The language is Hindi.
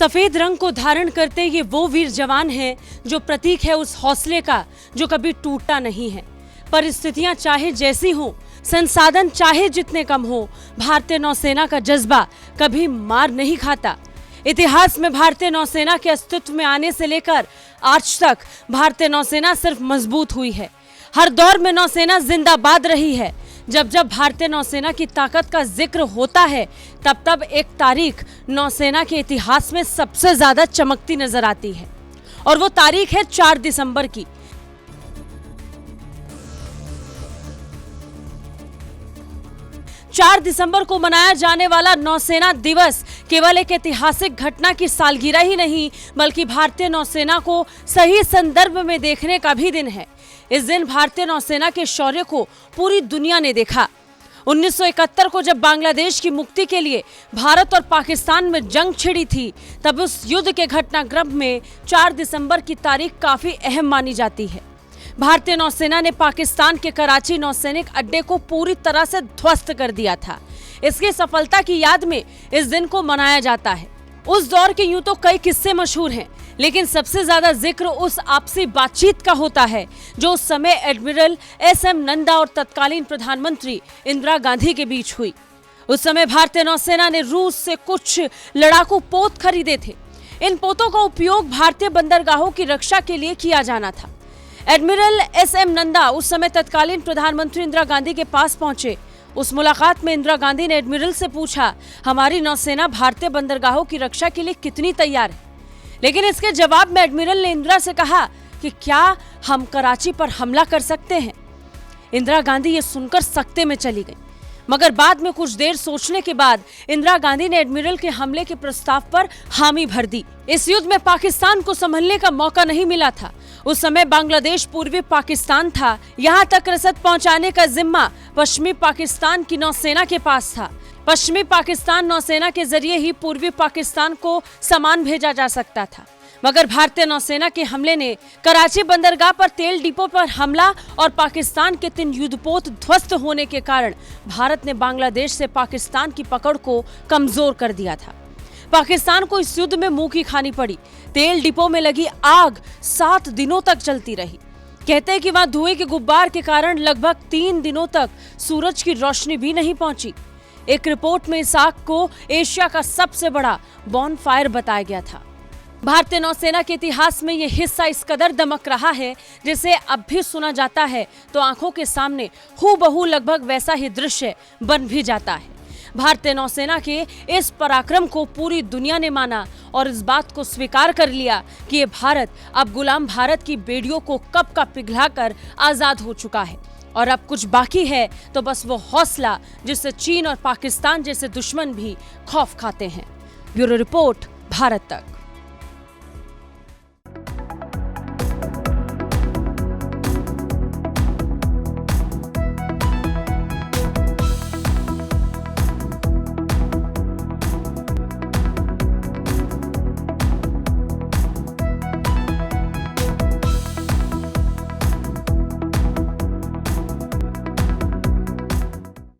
सफेद रंग को धारण करते ये वो वीर जवान हैं जो प्रतीक है उस हौसले का जो कभी टूटता नहीं है। परिस्थितियां चाहे जैसी हो, संसाधन चाहे जितने कम हो, भारतीय नौसेना का जज्बा कभी मार नहीं खाता। इतिहास में भारतीय नौसेना के अस्तित्व में आने से लेकर आज तक भारतीय नौसेना सिर्फ मजबूत हुई है। हर दौर में नौसेना जिंदाबाद रही है। जब जब भारतीय नौसेना की ताकत का जिक्र होता है तब तब एक तारीख नौसेना के इतिहास में सबसे ज्यादा चमकती नजर आती है और वो तारीख है 4 दिसंबर की। चार दिसंबर को मनाया जाने वाला नौसेना दिवस केवल एक ऐतिहासिक घटना की सालगिरह ही नहीं बल्कि भारतीय नौसेना को सही संदर्भ में देखने का भी दिन है। इस दिन भारतीय नौसेना के शौर्य को पूरी दुनिया ने देखा। 1971 को जब बांग्लादेश की मुक्ति के लिए भारत और पाकिस्तान में जंग छिड़ी थी तब उस युद्ध के घटनाक्रम में 4 दिसंबर की तारीख काफी अहम मानी जाती है। भारतीय नौसेना ने पाकिस्तान के कराची नौसैनिक अड्डे को पूरी तरह से ध्वस्त कर दिया था। इसकी सफलता की याद में इस दिन को मनाया जाता है। उस दौर के यूं तो कई किस्से मशहूर हैं, लेकिन सबसे ज्यादा जिक्र उस आपसी बातचीत का होता है जो उस समय एडमिरल एसएम नंदा और तत्कालीन प्रधानमंत्री इंदिरा गांधी के बीच हुई। उस समय भारतीय नौसेना ने रूस से कुछ लड़ाकू पोत खरीदे थे। इन पोतों का उपयोग भारतीय बंदरगाहों की रक्षा के लिए किया जाना था। एडमिरल एसएम नंदा उस समय तत्कालीन प्रधानमंत्री इंदिरा गांधी के पास पहुंचे। उस मुलाकात में इंदिरा गांधी ने एडमिरल से पूछा, हमारी नौसेना भारतीय बंदरगाहों की रक्षा के लिए कितनी तैयार है? लेकिन इसके जवाब में एडमिरल ने इंदिरा से कहा कि क्या हम कराची पर हमला कर सकते हैं? इंदिरा गांधी ये सुनकर सकते में चली गई, मगर बाद में कुछ देर सोचने के बाद इंदिरा गांधी ने एडमिरल के हमले के प्रस्ताव पर हामी भर दी। इस युद्ध में पाकिस्तान को संभलने का मौका नहीं मिला था। उस समय बांग्लादेश पूर्वी पाकिस्तान था। यहाँ तक रसद पहुँचाने का जिम्मा पश्चिमी पाकिस्तान की नौसेना के पास था। पश्चिमी पाकिस्तान नौसेना के जरिए ही पूर्वी पाकिस्तान को सामान भेजा जा सकता था, मगर भारतीय नौसेना के हमले ने कराची बंदरगाह पर तेल डिपो पर हमला और पाकिस्तान के 3 युद्धपोत ध्वस्त होने के कारण भारत ने बांग्लादेश से पाकिस्तान की पकड़ को कमजोर कर दिया था। पाकिस्तान को इस युद्ध में मुंह की खानी पड़ी। तेल डिपो में लगी आग 7 दिनों तक चलती रही। कहते हैं कि वहां धुएं के गुब्बार के कारण लगभग 3 दिनों तक सूरज की रोशनी भी नहीं पहुंची। एक रिपोर्ट में इस आग को एशिया का सबसे बड़ा बॉनफायर बताया गया था। भारतीय नौसेना के इतिहास में यह हिस्सा इस कदर दमक रहा है जिसे अब भी सुना जाता है तो आंखों के सामने हूबहू लगभग वैसा ही दृश्य बन भी जाता है। भारतीय नौसेना के इस पराक्रम को पूरी दुनिया ने माना और इस बात को स्वीकार कर लिया कि ये भारत अब गुलाम भारत की बेड़ियों को कब का पिघलाकर आजाद हो चुका है और अब कुछ बाकी है तो बस वो हौसला जिससे चीन और पाकिस्तान जैसे दुश्मन भी खौफ खाते हैं। ब्यूरो रिपोर्ट, भारत तक।